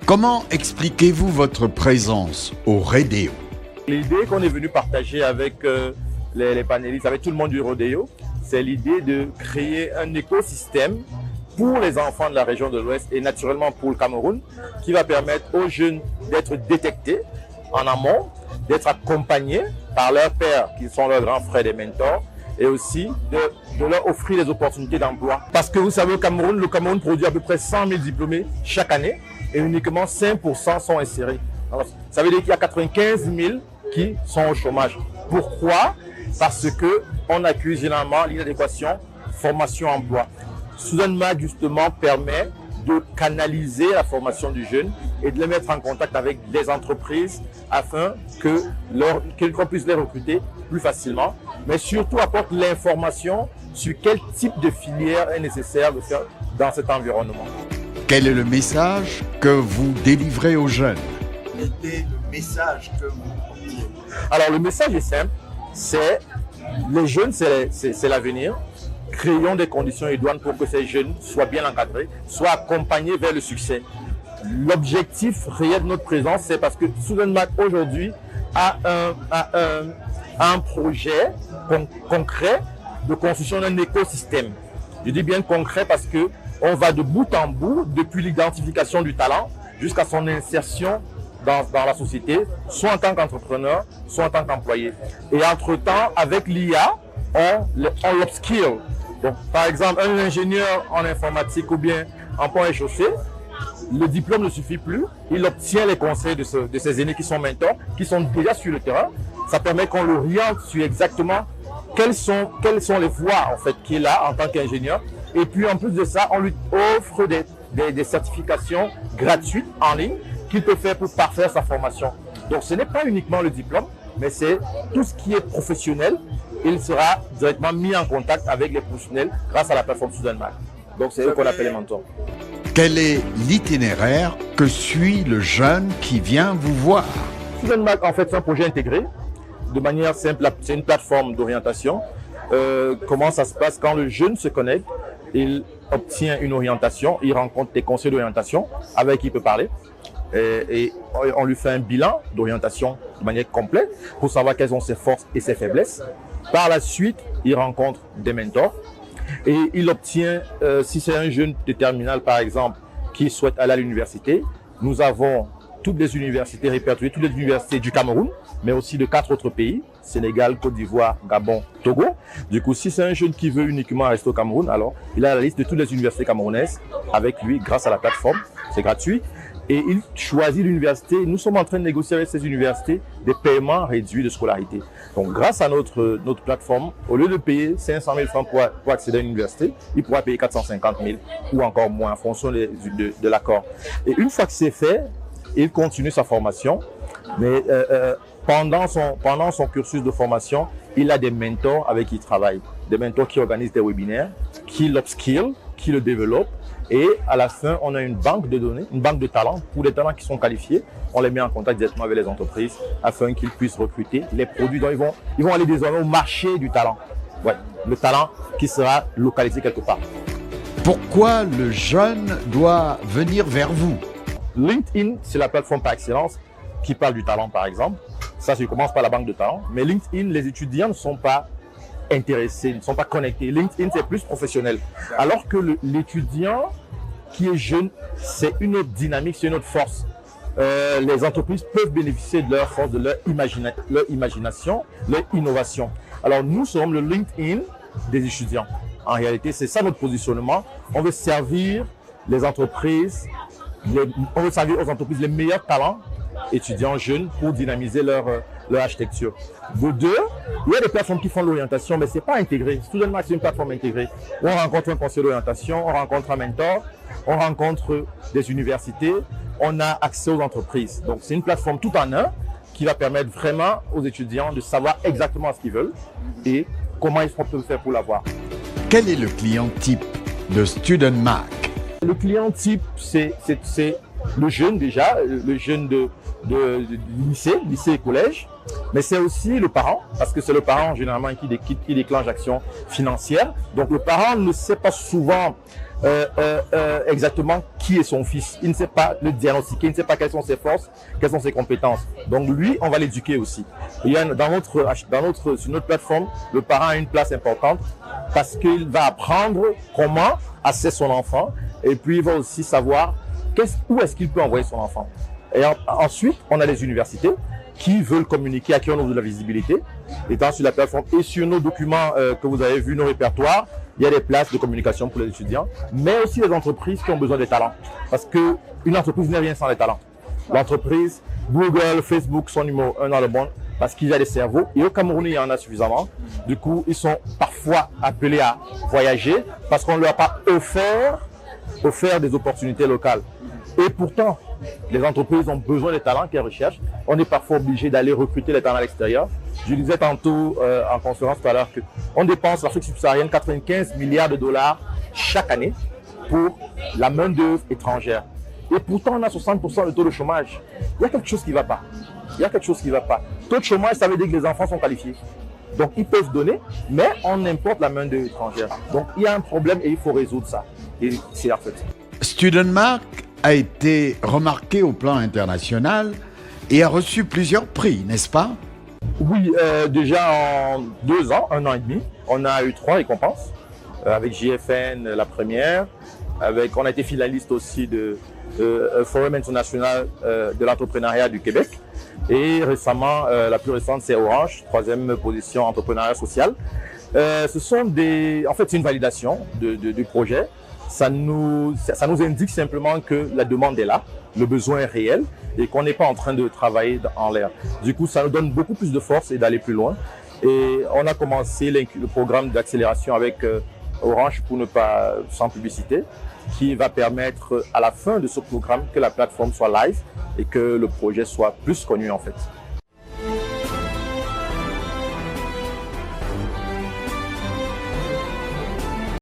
Comment expliquez-vous votre présence au Rodeo? L'idée qu'on est venu partager avec les panélistes, avec tout le monde du Rodeo, c'est l'idée de créer un écosystème pour les enfants de la région de l'Ouest et naturellement pour le Cameroun, qui va permettre aux jeunes d'être détectés en amont, d'être accompagnés par leurs pairs, qui sont leurs grands frères et mentors, et aussi de leur offrir des opportunités d'emploi. Parce que vous savez, le Cameroun produit à peu près 100 000 diplômés chaque année et uniquement 5% sont insérés. Alors, ça veut dire qu'il y a 95 000 qui sont au chômage. Pourquoi? Parce qu'on accuse généralement l'inadéquation formation-emploi. Student-Mag, justement, permet de canaliser la formation du jeune et de les mettre en contact avec des entreprises afin qu'on puisse les recruter plus facilement, mais surtout apporte l'information sur quel type de filière est nécessaire de faire dans cet environnement. Quel est le message que vous délivrez aux jeunes? Quel est le message que vous portez? Alors, le message est simple, c'est les jeunes, c'est l'avenir. Créons des conditions idoines pour que ces jeunes soient bien encadrés, soient accompagnés vers le succès. L'objectif réel de notre présence, c'est parce que Student-Mag aujourd'hui a un projet concret de construction d'un écosystème. Je dis bien concret parce que on va de bout en bout, depuis l'identification du talent jusqu'à son insertion dans la société, soit en tant qu'entrepreneur, soit en tant qu'employé. Et entre-temps, avec l'IA, on l'upskill. Donc, par exemple, un ingénieur en informatique ou bien en pont et chaussée, le diplôme ne suffit plus. Il obtient les conseils de ses aînés qui sont mentors, qui sont déjà sur le terrain. Ça permet qu'on l'oriente sur exactement quelles sont les voies en fait, qu'il a en tant qu'ingénieur. Et puis, en plus de ça, on lui offre des certifications gratuites en ligne qu'il peut faire pour parfaire sa formation. Donc, ce n'est pas uniquement le diplôme, mais c'est tout ce qui est professionnel. Il sera directement mis en contact avec les professionnels grâce à la plateforme Student-Mag. Donc, c'est eux qu'on appelle les mentors. Quel est l'itinéraire que suit le jeune qui vient vous voir? Student-Mag, en fait, c'est un projet intégré. De manière simple, c'est une plateforme d'orientation. Comment ça se passe quand le jeune se connecte? Il obtient une orientation, il rencontre des conseillers d'orientation avec qui il peut parler. Et on lui fait un bilan d'orientation de manière complète pour savoir quelles sont ses forces et ses faiblesses. Par la suite, il rencontre des mentors et il obtient, si c'est un jeune de terminale par exemple, qui souhaite aller à l'université, nous avons toutes les universités répertoriées, toutes les universités du Cameroun, mais aussi de 4 autres pays, Sénégal, Côte d'Ivoire, Gabon, Togo. Du coup, si c'est un jeune qui veut uniquement rester au Cameroun, alors il a la liste de toutes les universités camerounaises avec lui grâce à la plateforme, c'est gratuit. Et il choisit l'université. Nous sommes en train de négocier avec ces universités des paiements réduits de scolarité. Donc, grâce à notre plateforme, au lieu de payer 500 000 francs pour accéder à une université, il pourra payer 450 000 ou encore moins en fonction de l'accord. Et une fois que c'est fait, il continue sa formation. Mais pendant son cursus de formation, il a des mentors avec qui il travaille. Des mentors qui organisent des webinaires, qui l'upskill, qui le développent. Et à la fin, on a une banque de données, une banque de talents. Pour les talents qui sont qualifiés, on les met en contact directement avec les entreprises afin qu'ils puissent recruter les produits dont ils vont aller désormais au marché du talent. Ouais, le talent qui sera localisé quelque part. Pourquoi le jeune doit venir vers vous? LinkedIn, c'est la plateforme par excellence qui parle du talent, par exemple. Ça, je commence par la banque de talent. Mais LinkedIn, les étudiants ne sont pas intéressés, ne sont pas connectés. LinkedIn, c'est plus professionnel. Alors que l'étudiant qui est jeune, c'est une autre dynamique, c'est une autre force. Les entreprises peuvent bénéficier de leur force, de leur imagination, leur innovation. Alors nous sommes le LinkedIn des étudiants. En réalité, c'est ça notre positionnement. On veut servir les entreprises, on veut servir aux entreprises les meilleurs talents étudiants jeunes pour dynamiser leur architecture. De deux, il y a des plateformes qui font l'orientation, mais ce n'est pas intégré. Student-Mag, c'est une plateforme intégrée. On rencontre un conseiller d'orientation, on rencontre un mentor, on rencontre des universités, on a accès aux entreprises. Donc, c'est une plateforme tout en un qui va permettre vraiment aux étudiants de savoir exactement ce qu'ils veulent et comment ils peuvent faire pour l'avoir. Quel est le client type de Student-Mag? Le client type, c'est le jeune déjà, le jeune de lycée et collège, Mais c'est aussi le parent, parce que c'est le parent généralement qui déclenche l'action financière. Donc le parent ne sait pas souvent exactement qui est son fils. Il ne sait pas le diagnostiquer, il ne sait pas quelles sont ses forces, quelles sont ses compétences. Donc lui, on va l'éduquer aussi. Il y a sur notre plateforme, le parent a une place importante parce qu'il va apprendre comment assesser son enfant et puis il va aussi savoir où est-ce qu'il peut envoyer son enfant. Et ensuite, on a les universités qui veulent communiquer, à qui on ouvre de la visibilité, étant sur la plateforme et sur nos documents que vous avez vus, nos répertoires, il y a des places de communication pour les étudiants, mais aussi les entreprises qui ont besoin des talents. Parce qu'une entreprise n'est rien sans les talents. L'entreprise, Google, Facebook sont numéro 1 dans le monde parce qu'il y a des cerveaux et au Cameroun, il y en a suffisamment. Du coup, ils sont parfois appelés à voyager parce qu'on ne leur a pas offert des opportunités locales. Et pourtant, les entreprises ont besoin des talents qu'elles recherchent. On est parfois obligé d'aller recruter les talents à l'extérieur. Je disais tantôt en conférence tout à l'heure qu'on dépense l'Afrique subsaharienne 95 milliards de dollars chaque année pour la main-d'œuvre étrangère. Et pourtant, on a 60% de taux de chômage. Il y a quelque chose qui ne va pas. Taux de chômage, ça veut dire que les enfants sont qualifiés. Donc, ils peuvent donner, mais on importe la main-d'œuvre étrangère. Donc, il y a un problème et il faut résoudre ça. Et c'est en fait. Studentmark a été remarqué au plan international et a reçu plusieurs prix, n'est-ce pas? Oui, déjà en 2 ans, 1 an et demi, on a eu 3 récompenses. Avec JFN, la première. On a été finaliste aussi de Forum international de l'entrepreneuriat du Québec. Et récemment, la plus récente, c'est Orange, 3e position entrepreneuriat social. En fait, c'est une validation du projet. Ça nous indique simplement que la demande est là, le besoin est réel et qu'on n'est pas en train de travailler en l'air. Du coup, ça nous donne beaucoup plus de force et d'aller plus loin. Et on a commencé le programme d'accélération avec Orange pour ne pas sans publicité, qui va permettre à la fin de ce programme que la plateforme soit live et que le projet soit plus connu en fait.